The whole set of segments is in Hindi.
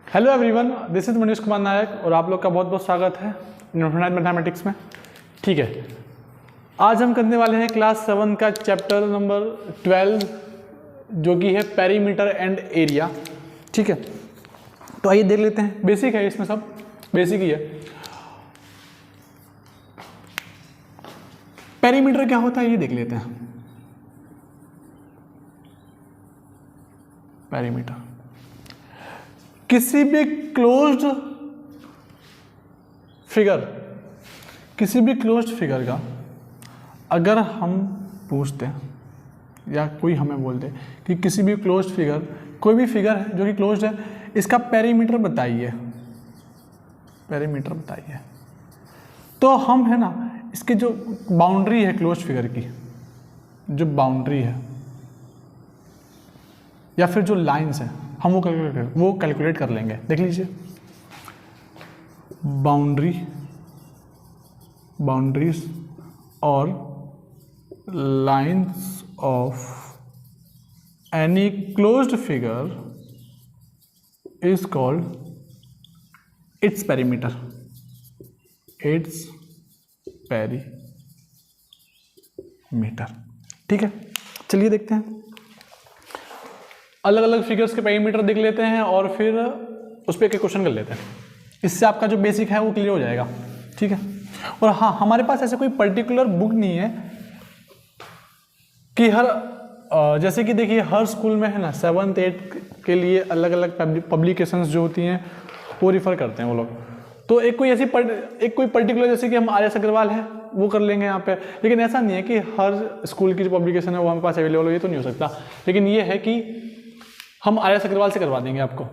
Hello everyone, this is Manish Kumar Nayak और आप लोग का बहुत बहुत स्वागत है इनफाइनाइट मैथमेटिक्स में। ठीक है, आज हम करने वाले हैं क्लास 7 का चैप्टर नंबर 12 जो कि है पेरीमीटर एंड एरिया। ठीक है, तो आइए देख लेते हैं। बेसिक है, इसमें सब बेसिक ही है। पेरीमीटर क्या होता है ये देख लेते हैं। पेरीमीटर किसी भी क्लोज्ड फिगर का अगर हम पूछते हैं या कोई हमें बोल दे कि किसी भी क्लोज्ड फिगर, कोई भी फिगर है जो कि क्लोज्ड है, इसका पेरीमीटर बताइए, तो हम है ना इसकी जो बाउंड्री है क्लोज्ड फिगर की, जो बाउंड्री है या फिर जो लाइंस है, हम वो कैलकुलेट कर लेंगे। देख लीजिए, बाउंड्रीज और lines of any closed figure is called its perimeter. ठीक है, चलिए देखते हैं। अलग अलग फिगर्स के पेरीमीटर देख लेते हैं और फिर उस पर एक क्वेश्चन कर लेते हैं। इससे आपका जो बेसिक है वो क्लियर हो जाएगा। ठीक है, और हाँ, हमारे पास ऐसे कोई पर्टिकुलर बुक नहीं है कि जैसे कि देखिए हर स्कूल में है ना 7th 8th के लिए अलग अलग पब्लिकेशंस जो होती हैं वो रिफ़र करते हैं वो लोग। तो एक कोई पर्टिकुलर, जैसे कि हम आर एस अग्रवाल है वो कर लेंगे यहाँ पे, लेकिन ऐसा नहीं है कि हर स्कूल की जो पब्लिकेशन है वो हमारे पास अवेलेबल हो, ये तो नहीं हो सकता। लेकिन ये है कि हम आर एस अग्रवाल से करवा देंगे आपको,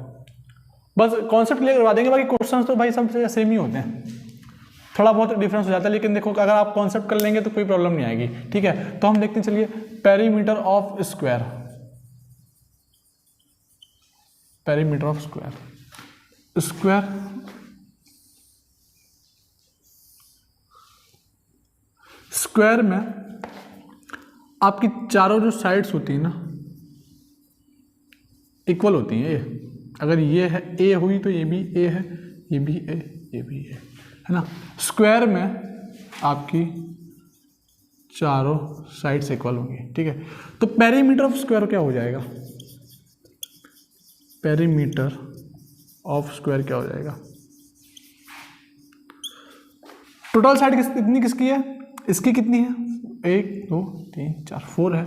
बस कॉन्सेप्ट क्लियर करवा देंगे। बाकी क्वेश्चंस तो भाई सब सेम ही होते हैं, थोड़ा बहुत डिफरेंस हो जाता है, लेकिन देखो अगर आप कॉन्सेप्ट कर लेंगे तो कोई प्रॉब्लम नहीं आएगी। ठीक है, तो हम देखते हैं, चलिए। पेरीमीटर ऑफ स्क्वायर में आपकी चारों जो साइड्स होती है ना इक्वल होती हैं। ये अगर ये है ए हुई तो ये भी ए है, ये भी ए, ये भी ए, है ना। स्क्वायर में आपकी चारों साइड्स इक्वल होंगी। ठीक है, तो पेरीमीटर ऑफ स्क्वायर क्या हो जाएगा? पेरीमीटर ऑफ स्क्वायर क्या हो जाएगा? टोटल साइड किसकी है? इसकी कितनी है? 1 2 3 4 4 है।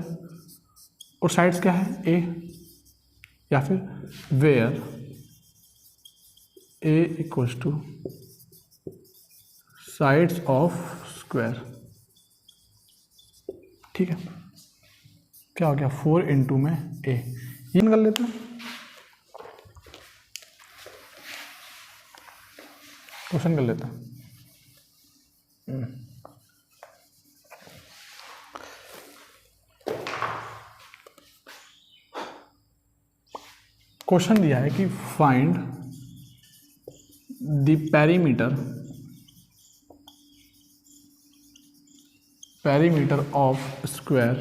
और साइड्स क्या है? ए, या फिर where A equals to sides of square. ठीक है, क्या हो गया? 4 इंटू में ए। ये निकाल लेते हैं, क्वेश्चन कर लेते हैं। क्वेश्चन दिया है कि find the perimeter of square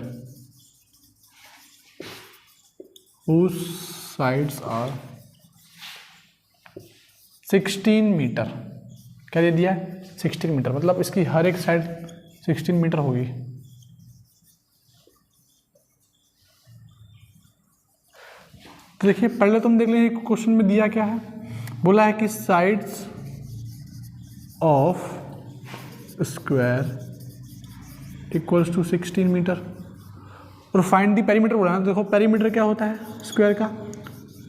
whose sides are 16 metre. क्या दे दिया है? 16 मीटर, मतलब इसकी हर एक साइड 16 मीटर होगी। तो देखिए, पहले तुम देख लीजिए क्वेश्चन में दिया क्या है। बोला है कि sides of square equals to 16 metre और फाइंड दी पेरीमीटर बोला है। देखो पेरीमीटर क्या होता है स्क्वायर का?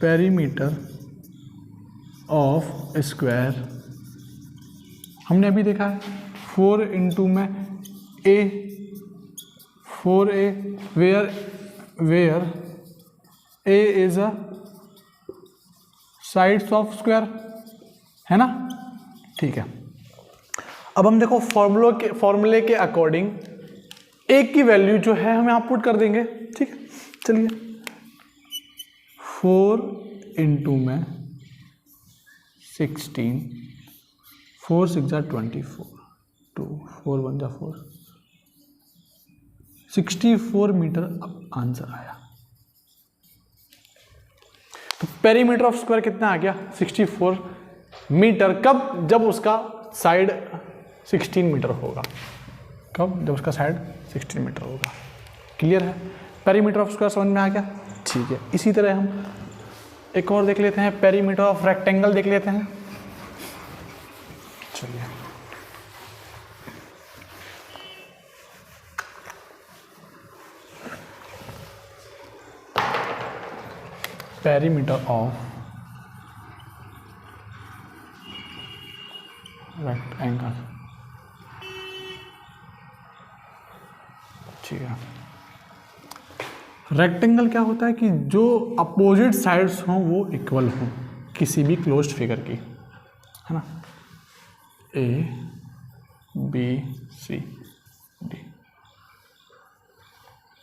पेरीमीटर ऑफ स्क्वायर हमने अभी देखा है 4 इंटू में a, 4a, where a is a sides of square, है ना। ठीक है, अब हम देखो फॉर्मूले के अकॉर्डिंग ए की वैल्यू जो है हम यहाँ पुट कर देंगे। ठीक है, चलिए। 4 इंटू में 16, 4 6 जा 24, 2 4 1 जा 4, 64 मीटर आंसर आया। तो पेरीमीटर ऑफ स्क्वायर कितना आ गया 64 मीटर। कब? जब उसका साइड 16 मीटर होगा। कब? जब उसका साइड 16 मीटर होगा। क्लियर है? पेरीमीटर ऑफ स्क्वायर समझ में आ गया? ठीक है। इसी तरह हम एक और देख लेते हैं, पेरीमीटर ऑफ रेक्टेंगल देख लेते हैं। चलिए, पेरीमीटर ऑफ रेक्टेंगल। ठीक है। रेक्टेंगल क्या होता है कि जो अपोजिट साइड्स हों वो इक्वल हों किसी भी क्लोज्ड फिगर की, है ना। A B C D.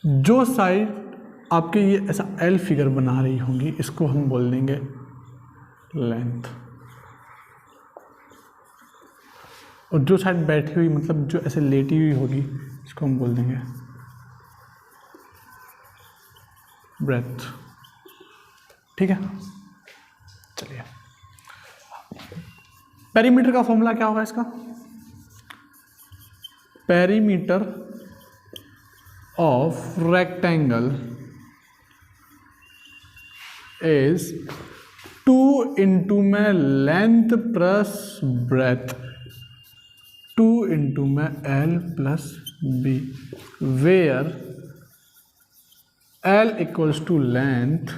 जो साइड आपके ये ऐसा एल फिगर बना रही होंगी इसको हम बोल देंगे लेंथ, और जो साइड बैठी हुई मतलब जो ऐसे लेटी हुई होगी इसको हम बोल देंगे ब्रेथ। ठीक है। चलिए, पेरीमीटर का फॉर्मूला क्या होगा इसका? Perimeter of rectangle is 2 into में लेंथ प्लस ब्रेथ 2 इंटू में L plus B, where L equals to length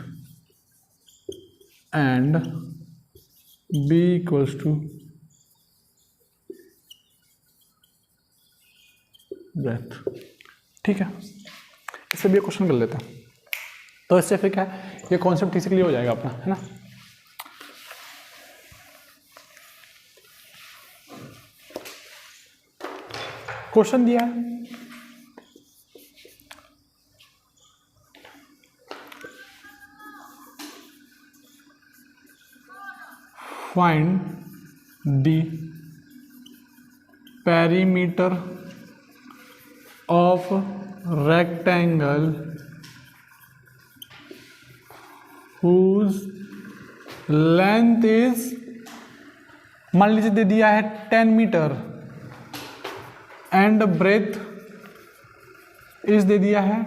and B equals to breadth। ठीक है, इससे भी क्वेश्चन कर लेते हैं। तो इससे फिर क्या है, ये कॉन्सेप्ट इसी के लिए हो जाएगा अपना, है ना। क्वेश्चन दिया है, find the perimeter of rectangle whose length is, मान लीजिए दे दिया है 10 मीटर एंड ब्रेथ इस दे दिया है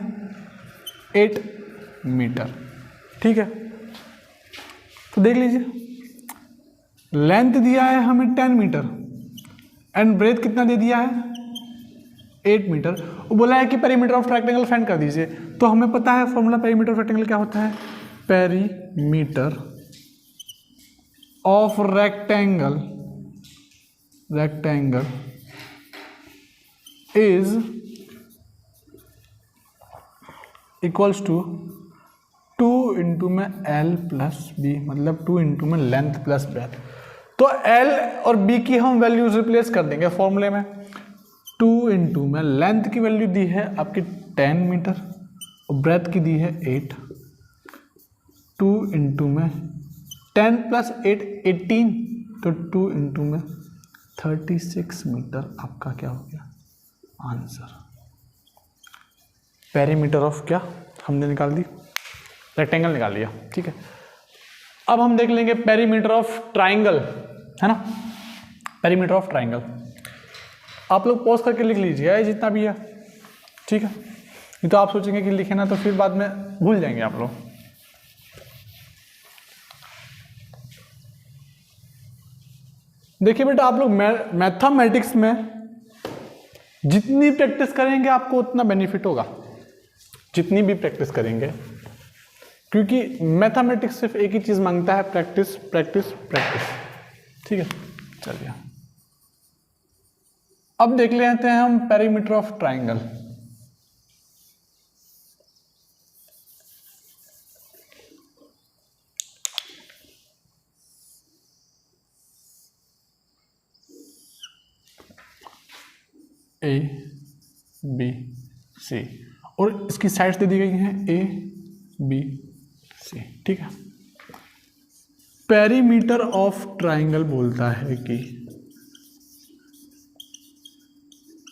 8 मीटर। ठीक है, तो देख लीजिए, लेंथ दिया है हमें 10 मीटर एंड ब्रेथ कितना दे दिया है 8 मीटर। वो बोला है कि पेरीमीटर ऑफ रेक्टेंगल फाइंड कर दीजिए। तो हमें पता है फॉर्मूला पेरीमीटर ऑफ रेक्टेंगल क्या होता है, perimeter of rectangle is equals to 2 into में एल प्लस बी, मतलब 2 इंटू में लेंथ प्लस ब्रेथ। तो L और B की हम वैल्यूज रिप्लेस कर देंगे फॉर्मूले में। 2 इंटू में लेंथ की वैल्यू दी है आपकी 10 मीटर और ब्रेथ की दी है 8। 2 इंटू में 10 प्लस 8 18, तो 2 इंटू में 36 मीटर आपका क्या हो गया आंसर। पेरीमीटर ऑफ क्या हमने निकाल दी, रेक्टेंगल निकाल लिया। ठीक है, अब हम देख लेंगे पेरीमीटर ऑफ ट्राइंगल, है ना। पेरीमीटर ऑफ ट्राइंगल आप लोग पॉज करके लिख लीजिए जितना भी है। ठीक है, नहीं तो आप सोचेंगे कि लिखे ना तो फिर बाद में भूल जाएंगे आप लोग। देखिए बेटा, आप लोग मैथमेटिक्स में जितनी प्रैक्टिस करेंगे आपको उतना बेनिफिट होगा, जितनी भी प्रैक्टिस करेंगे, क्योंकि मैथमेटिक्स सिर्फ एक ही चीज मांगता है, प्रैक्टिस प्रैक्टिस प्रैक्टिस। ठीक है, चलिए अब देख लेते हैं हम perimeter of triangle. A B C और इसकी साइड्स दे दी गई हैं ए बी सी। ठीक है, पेरीमीटर ऑफ ट्राइंगल बोलता है कि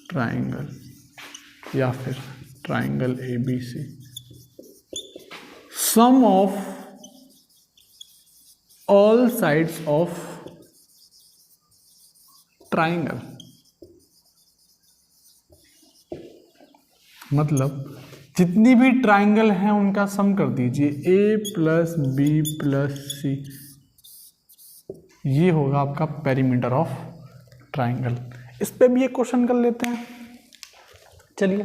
ट्राइंगल या फिर triangle A B C, sum of all sides of triangle, मतलब जितनी भी ट्राइंगल हैं उनका सम कर दीजिए, A plus B plus C, ये होगा आपका पेरीमीटर ऑफ ट्राइंगल। इस पे भी एक क्वेश्चन कर लेते हैं, चलिए।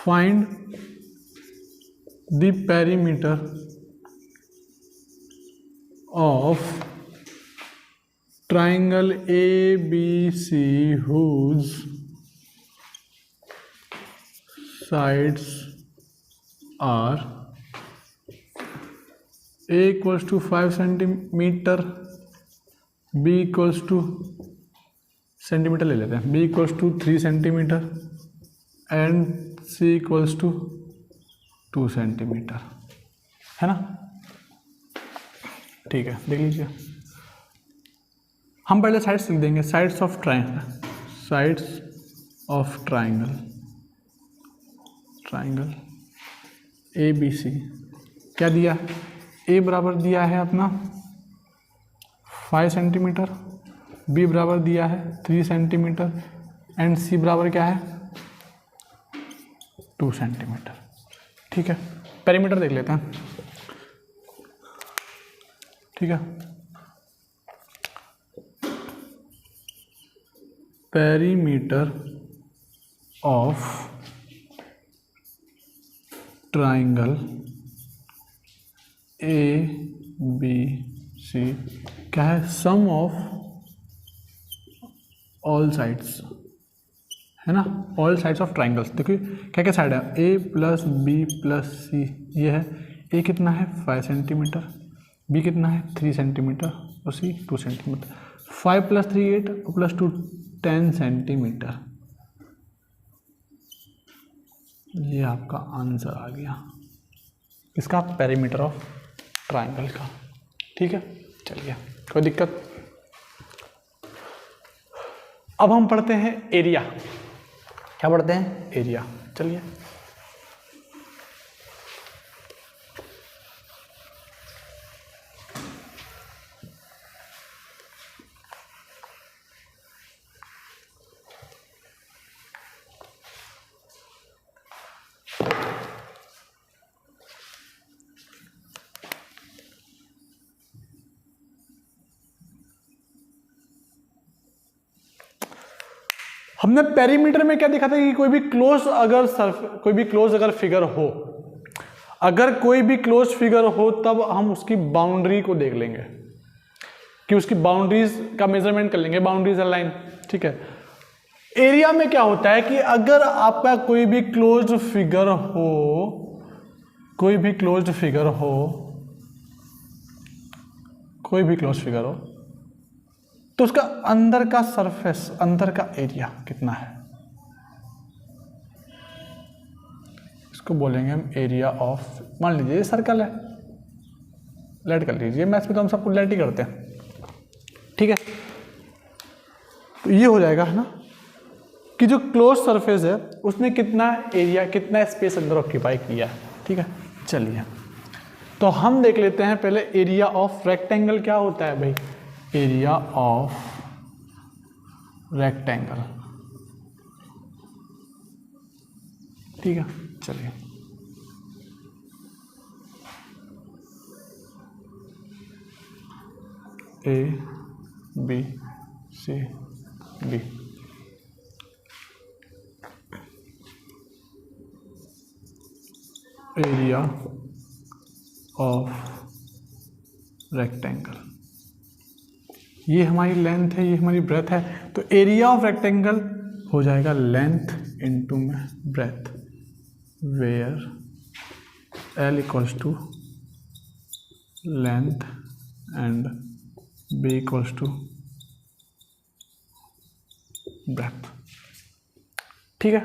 Find the perimeter of triangle ABC whose sides are A equals to 5 centimeter, B equals to centimetre ले लेते हैं, B equals to 3 centimeter and C equals to 2 centimeter, है ना। ठीक है, देख लीजिए। हम पहले साइड्स लिख देंगे, sides of triangle, sides of triangle, triangle A B C. क्या दिया, ए बराबर दिया है अपना 5 सेंटीमीटर, बी बराबर दिया है 3 सेंटीमीटर एंड सी बराबर क्या है 2 सेंटीमीटर। ठीक है, पेरीमीटर देख लेते हैं। ठीक है, perimeter of triangle A B C क्या है, सम ऑफ ऑल साइड्स, है ना, ऑल साइड्स ऑफ ट्राइंगल्स। देखिए क्या क्या साइड है, ए प्लस बी प्लस सी, ये है। ए कितना है 5 सेंटीमीटर, बी कितना है 3 सेंटीमीटर और सी 2 सेंटीमीटर। 5 प्लस 3 8 प्लस 2 10 सेंटीमीटर, ये आपका आंसर आ गया इसका, पेरीमीटर ऑफ ट्राइंगल का। ठीक है, चलिए, कोई दिक्कत। अब हम पढ़ते हैं एरिया। क्या पढ़ते हैं, एरिया। चलिए, हमने पेरीमीटर में क्या देखा था कि कोई भी क्लोज अगर फिगर हो, अगर कोई भी क्लोज फिगर हो तब हम उसकी बाउंड्री को देख लेंगे कि उसकी बाउंड्रीज का मेजरमेंट कर लेंगे, बाउंड्रीज लाइन। ठीक है, एरिया में क्या होता है कि अगर आपका कोई भी क्लोज्ड फिगर हो, कोई भी क्लोज्ड फिगर हो, कोई भी क्लोज्ड फिगर हो, तो उसका अंदर का सरफेस, अंदर का एरिया कितना है, इसको बोलेंगे हम एरिया ऑफ। मान लीजिए ये सर्कल है, लेट कर लीजिए, मैथ्स में तो हम सबको लेट ही करते हैं। ठीक है, तो ये हो जाएगा, है ना, कि जो क्लोज सरफेस है उसने कितना एरिया, कितना स्पेस अंदर ऑक्यूपाई किया है। ठीक है, चलिए, तो हम देख लेते हैं पहले एरिया ऑफ रेक्टेंगल क्या होता है भाई। एरिया ऑफ रेक्टेंगल, ठीक है, चलिए, A B C D, area of rectangle, ये हमारी लेंथ है, ये हमारी ब्रेथ है, तो एरिया ऑफ रेक्टेंगल हो जाएगा लेंथ इंटू में breadth, where L equals to length and B equals to breadth. ठीक है,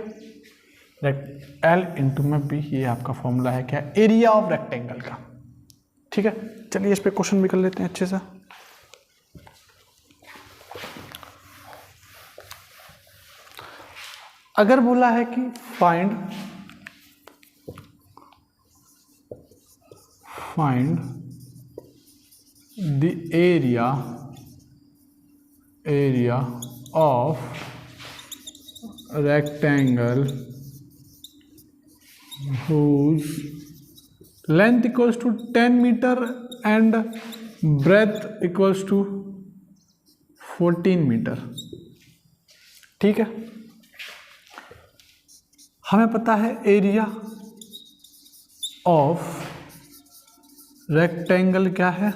एल इंटू में बी, ये आपका फॉर्मूला है क्या, एरिया ऑफ रेक्टेंगल का। ठीक है, चलिए इस पे क्वेश्चन भी कर लेते हैं अच्छे से। अगर बोला है कि find the area of rectangle whose length equals to 10 meter and breadth equals to 14 metre. ठीक है, हमें पता है एरिया ऑफ रेक्टेंगल क्या है,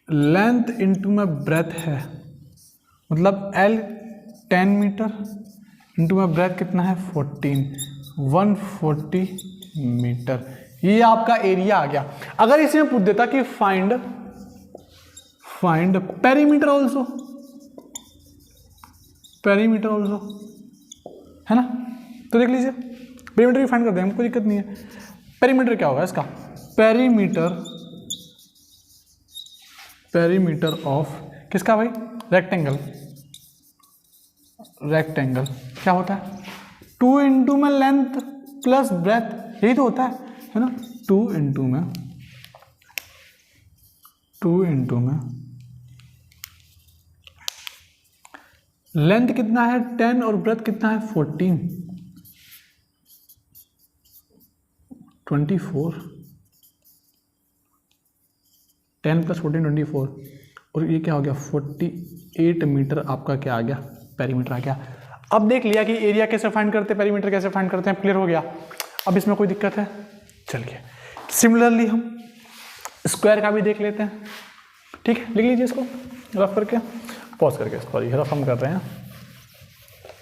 लेंथ इंटू में ब्रेथ है, मतलब L 10 मीटर इंटू में ब्रेथ कितना है 14, 140 मीटर। ये आपका एरिया आ गया। अगर इसमें पूछ देता कि फाइंड पेरीमीटर ऑल्सो, है ना, तो देख लीजिए पेरीमीटर भी फाइंड कर देंगे, कोई दिक्कत नहीं है। पेरीमीटर क्या होगा इसका, पेरीमीटर ऑफ किसका भाई, रेक्टेंगल क्या होता है, 2 इंटू में लेंथ प्लस ब्रेथ, यही तो होता है ना। 2 इंटू में लेंथ कितना है 10 और ब्रेथ कितना है 14, 24, 10 प्लस 14 24, और ये क्या हो गया 48 मीटर आपका क्या आ गया, पेरीमीटर आ गया। अब देख लिया कि एरिया कैसे फाइंड करते हैं, पेरीमीटर कैसे फाइंड करते हैं, क्लियर हो गया। अब इसमें कोई दिक्कत है, चलिए सिमिलरली हम स्क्वायर का भी देख लेते हैं। ठीक है, लिख लीजिए इसको रफ करके, पॉज करके, सॉरी रफ हम कर रहे हैं।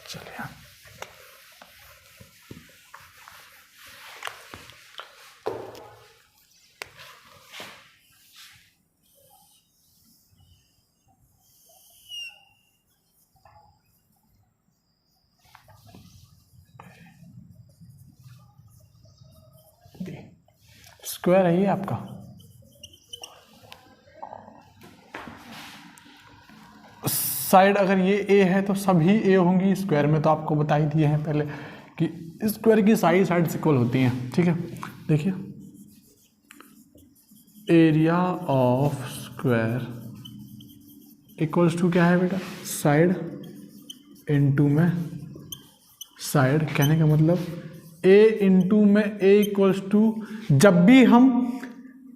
चलिए स्क्वायर है ये आपका, साइड अगर ये ए है तो सभी ए होंगी, स्क्वायर में तो आपको बता ही दिए हैं पहले कि स्क्वायर की साइड इक्वल होती हैं। ठीक है, देखिए area of square equals to क्या है बेटा, साइड इनटू में साइड, कहने का मतलब ए इंटू में ए इक्वल्स टू, जब भी हम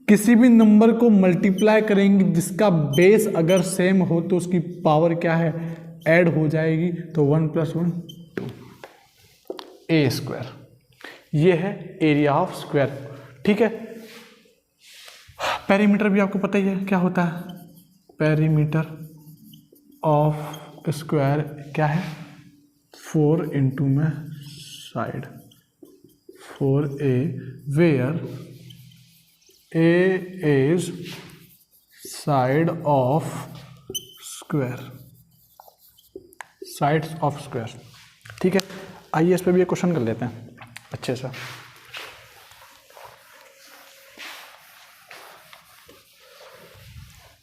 किसी भी नंबर को मल्टीप्लाई करेंगे जिसका बेस अगर सेम हो तो उसकी पावर क्या है, ऐड हो जाएगी, तो 1 + 1 2, ए स्क्वायर। ये है एरिया ऑफ स्क्वायर। ठीक है, पेरीमीटर भी आपको पता ही है क्या होता है, पेरीमीटर ऑफ स्क्वायर क्या है, 4 इंटू में side, 4a, where a is side of square, sides of square। ठीक है, आइए इस पे भी एक क्वेश्चन कर लेते हैं अच्छे से।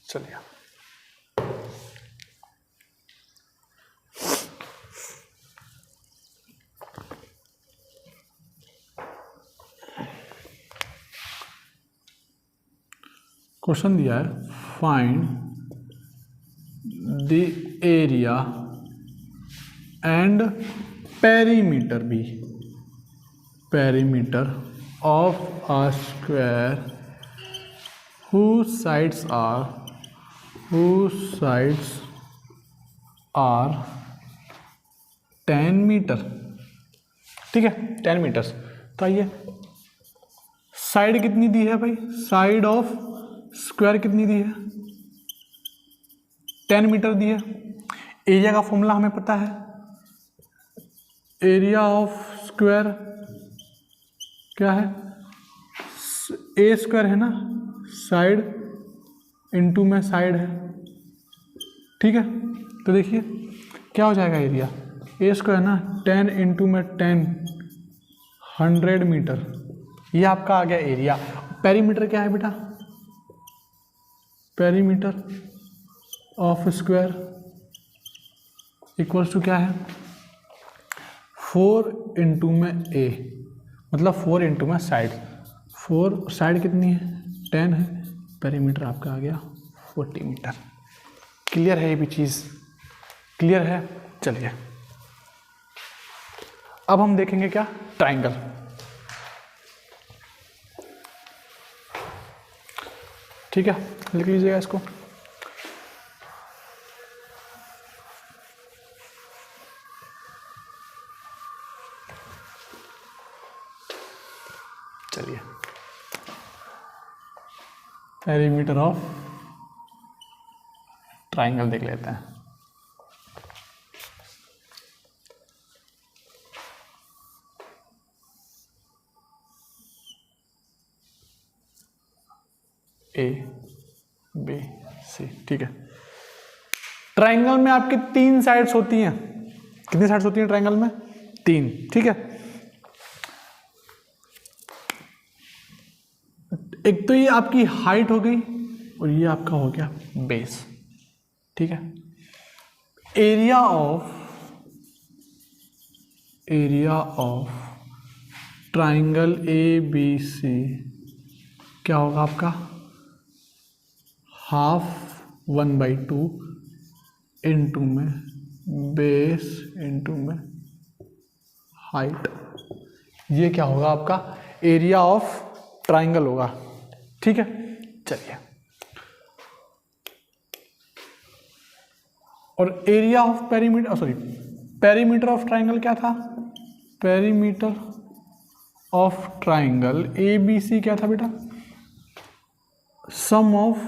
चलिए क्वेश्चन दिया है, find the area and perimeter भी, perimeter of a square whose sides are 10 metre. ठीक है, 10 मीटर्स। तो आइए साइड कितनी दी है भाई, साइड ऑफ स्क्वायर कितनी दी है, 10 मीटर दी है। एरिया का फॉर्मूला हमें पता है, एरिया ऑफ स्क्वायर क्या है, ए स्क्वायर है ना, साइड इंटू में साइड है। ठीक है, तो देखिए क्या हो जाएगा एरिया, ए स्क्वायर ना 10 इंटू में 10, 100 मीटर, ये आपका आ गया एरिया। पेरीमीटर क्या है बेटा, perimeter of square equals to क्या है, 4 इंटू में ए, मतलब 4 इंटू में साइड, 4 साइड कितनी है 10 है, पेरीमीटर आपका आ गया 40 मीटर। क्लियर है ये भी चीज़, क्लियर है। चलिए अब हम देखेंगे क्या, ट्राइंगल। ठीक है, लिख लीजिएगा इसको। चलिए पेरीमीटर ऑफ ट्राइंगल देख लेते हैं। ए बी सी, ठीक है। ट्राइंगल में आपकी 3 साइड्स होती हैं। कितनी साइड्स होती हैं ट्राइंगल में? 3, ठीक है। एक तो ये आपकी हाइट हो गई और ये आपका हो गया बेस, ठीक है। Area of triangle A B C क्या होगा आपका, हाफ 1/2 इंटू में बेस इंटू में हाइट, ये क्या होगा आपका एरिया ऑफ ट्राइंगल होगा, ठीक है। चलिए, और area of perimeter of triangle क्या था, perimeter of triangle A B C क्या था बेटा, सम ऑफ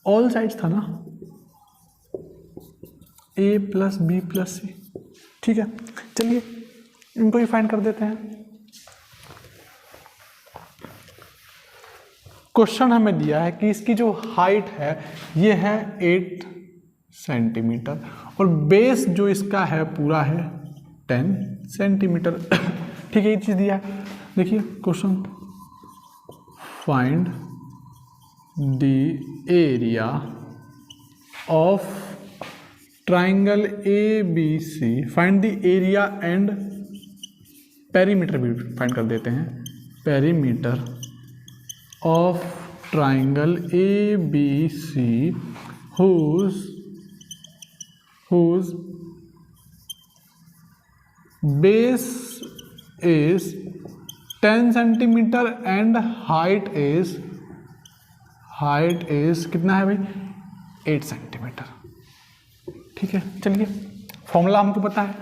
ऑल साइड्स था ना, A plus B plus C, ठीक है। चलिए इनको ही फाइंड कर देते हैं। क्वेश्चन हमें दिया है कि इसकी जो हाइट है ये है 8 सेंटीमीटर और बेस जो इसका है पूरा है 10 सेंटीमीटर, ठीक है। ये चीज़ दिया है, देखिए question, find the area of triangle A B C, find the area and perimeter भी फाइंड कर देते हैं, perimeter of triangle A B C whose base is 10 centimetre and height is कितना है भाई, 8 सेंटीमीटर, ठीक है। चलिए फॉर्मूला हमको पता है,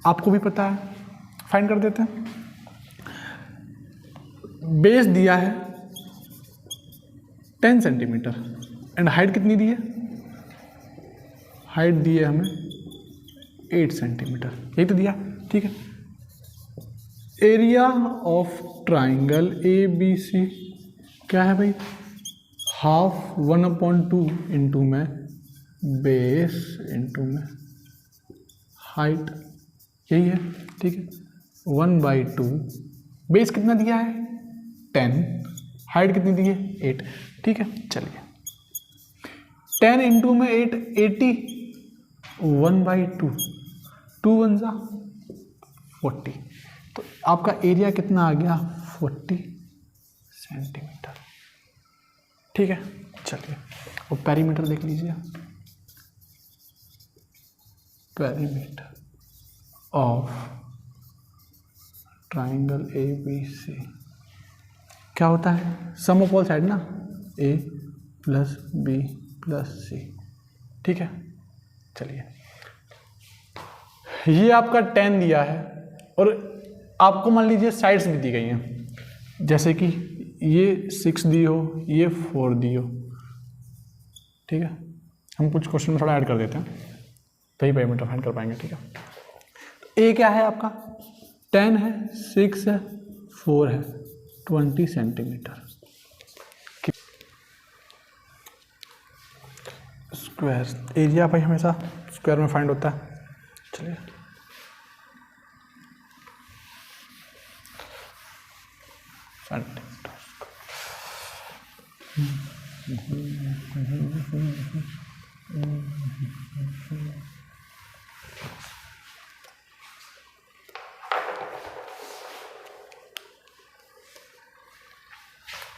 आपको भी पता है, फाइंड कर देते हैं। बेस दिया है 10 सेंटीमीटर एंड हाइट कितनी दी है, हाइट दी है हमें 8 सेंटीमीटर, यही तो दिया, ठीक है। Area of triangle A B C क्या है भाई, हाफ 1/2 इंटू में बेस इंटू में हाइट, यही है, ठीक है। 1/2, बेस कितना दिया है 10, हाइट कितनी दी है 8, ठीक है। चलिए 10 इंटू में 8 80, 1/2, 2 1 जा 40, तो आपका एरिया कितना आ गया 40 सेंटीमीटर, ठीक है। चलिए और पेरीमीटर देख लीजिए, perimeter of triangle A B C क्या होता है, सम ऑफ ऑल साइड ना, A plus B plus C, ठीक है। चलिए ये आपका 10 दिया है और आपको मान लीजिए साइड्स भी दी गई हैं, जैसे कि ये 6 दी हो, ये 4 दी हो, ठीक है। हम कुछ क्वेश्चन में थोड़ा ऐड कर देते हैं तभी पेरीमीटर फाइंड कर पाएंगे, ठीक है। ए क्या है आपका 10 है, 6 है, 4 है, 20 सेंटीमीटर। स्क्वायर एरिया भाई हमेशा स्क्वायर में फाइंड होता है। चलिए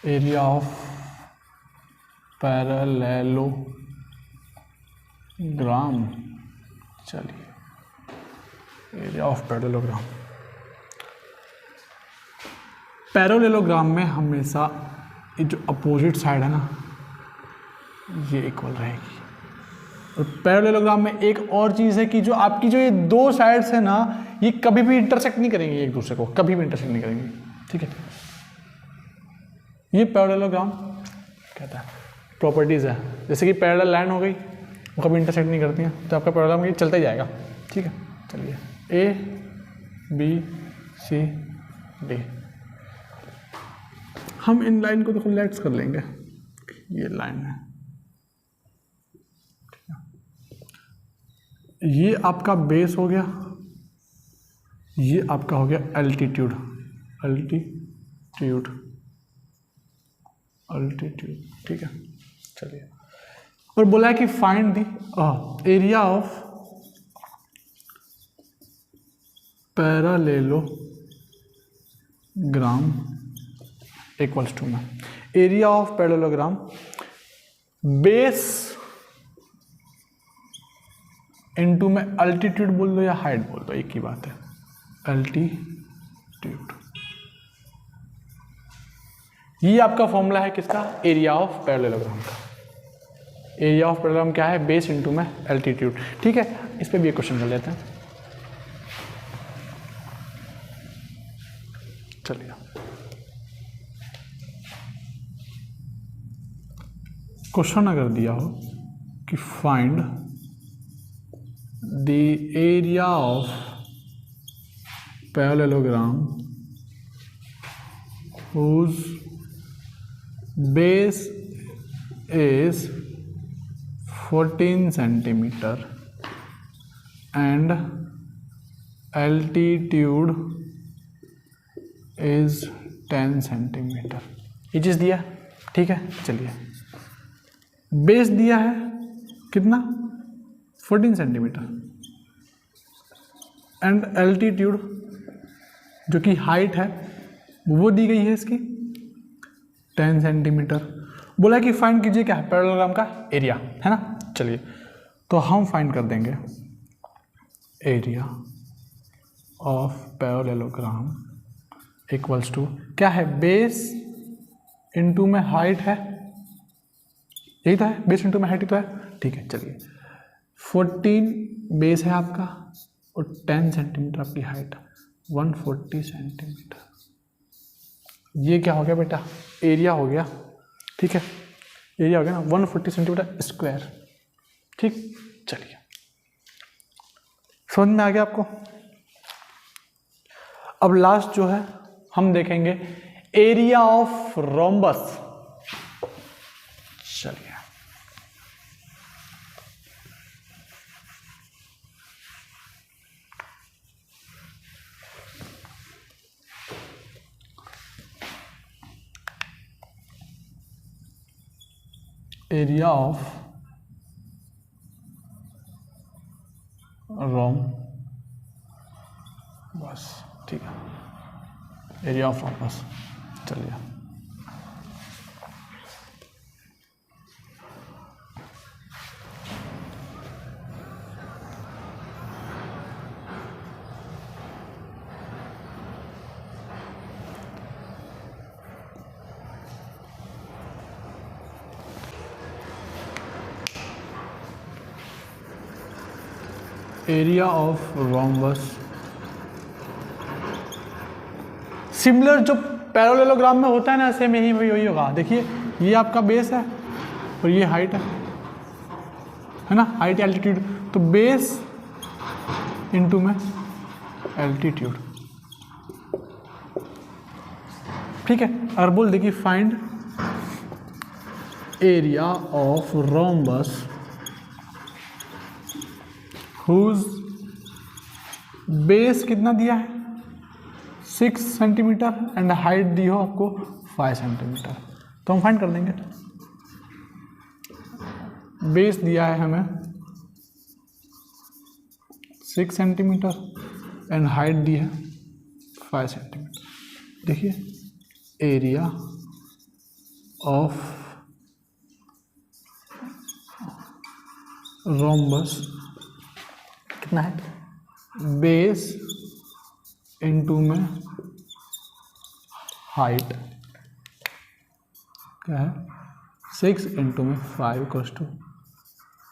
एरिया ऑफ पैरेललोग्राम, चलिए एरिया ऑफ पैरेललोग्राम। पैरेललोग्राम में हमेशा ये जो अपोजिट साइड है ना ये इक्वल रहेगी। और पैरेललोग्राम में एक और चीज़ है कि जो आपकी जो ये दो साइड्स है ना ये कभी भी इंटरसेक्ट नहीं करेंगी एक दूसरे को, कभी भी इंटरसेक्ट नहीं करेंगी, ठीक है। ये पैरेललोग्राम कहता है प्रॉपर्टीज़ है, जैसे कि पैरेलल लाइन हो गई वो कभी इंटरसेक्ट नहीं करती हैं, तो आपका पैरेललोग्राम ये चलता ही जाएगा, ठीक है। चलिए ए बी सी डी, हम इन लाइन को देखो लेट्स कर लेंगे, ये लाइन है, ये आपका बेस हो गया, ये आपका हो गया एल्टीट्यूड, एल्टीट्यूड, ठीक है। चलिए और बोला है कि find the area of parallelogram equals to में area of parallelogram base into में अल्टीट्यूड बोल दो या हाइट बोल दो, एक ही बात है, अल्टीट्यूड। ये आपका फॉर्मूला है किसका, एरिया ऑफ पैरेललोग्राम का। एरिया ऑफ पैरेललोग्राम क्या है, बेस इनटू में अल्टीट्यूड, ठीक है। इस पे भी एक क्वेश्चन कर लेते हैं, चलिए। क्वेश्चन अगर दिया हो कि find the area of parallelogram whose base is 14 centimeter and altitude is 10 centimeter, ये चीज़ दिया, ठीक है। चलिए बेस दिया है कितना, 14 सेंटीमीटर, एंड एल्टीट्यूड जो कि हाइट है वो दी गई है इसकी 10 सेंटीमीटर। बोला कि फाइंड कीजिए क्या है, पैरेललोग्राम का एरिया, है ना। चलिए तो हम फाइंड कर देंगे area of parallelogram equals to क्या है, बेस इनटू में हाइट है, यही तो है, बेस इनटू में हाइट ही तो है, ठीक है। चलिए 14 बेस है आपका और 10 सेंटीमीटर आपकी हाइट, 140 सेंटीमीटर। ये क्या हो गया बेटा, एरिया हो गया, ठीक है। एरिया हो गया ना 140 सेंटीमीटर स्क्वायर, ठीक। चलिए समझ में आ गया आपको। अब लास्ट जो है हम देखेंगे एरिया ऑफ रोम्बस। चलिए एरिया ऑफ रोम्बस, ठीक है, एरिया ऑफ रोम्बस। चलिए एरिया ऑफ रोम्बस सिमिलर जो पैरेललोग्राम में होता है ना, सेम यही वही होगा। देखिए ये आपका बेस है और ये हाइट है ना, हाइट एल्टीट्यूड, तो बेस इनटू में एल्टीट्यूड, ठीक है। और बोल देखिए find area of rhombus whose base कितना दिया है 6 सेंटीमीटर एंड हाइट दी हो आपको 5 सेंटीमीटर, तो हम फाइंड कर देंगे। बेस दिया है हमें 6 सेंटीमीटर एंड हाइट दी है 5 सेंटीमीटर। देखिए एरिया ऑफ रोम्बस कितना है, बेस इनटू में हाइट क्या है 6 इंटू में 5 इक्वल्स टू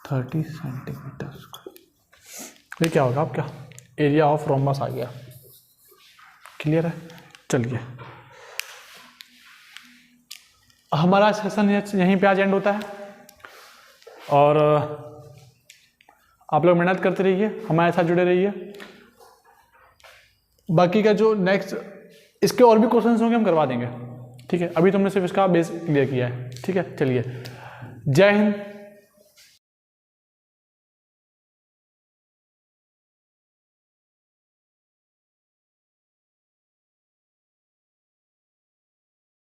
30 सेंटीमीटर। ये क्या होगा आपका एरिया ऑफ रोम्बस आ गया। क्लियर है? चलिए हमारा सेशन यहीं पे आज एंड होता है और आप लोग मेहनत करते रहिए, हमारे साथ जुड़े रहिए। बाकी का जो नेक्स्ट इसके और भी क्वेश्चंस होंगे हम करवा देंगे, ठीक है। अभी तुमने सिर्फ इसका बेस क्लियर किया है, ठीक है। चलिए जय हिंद।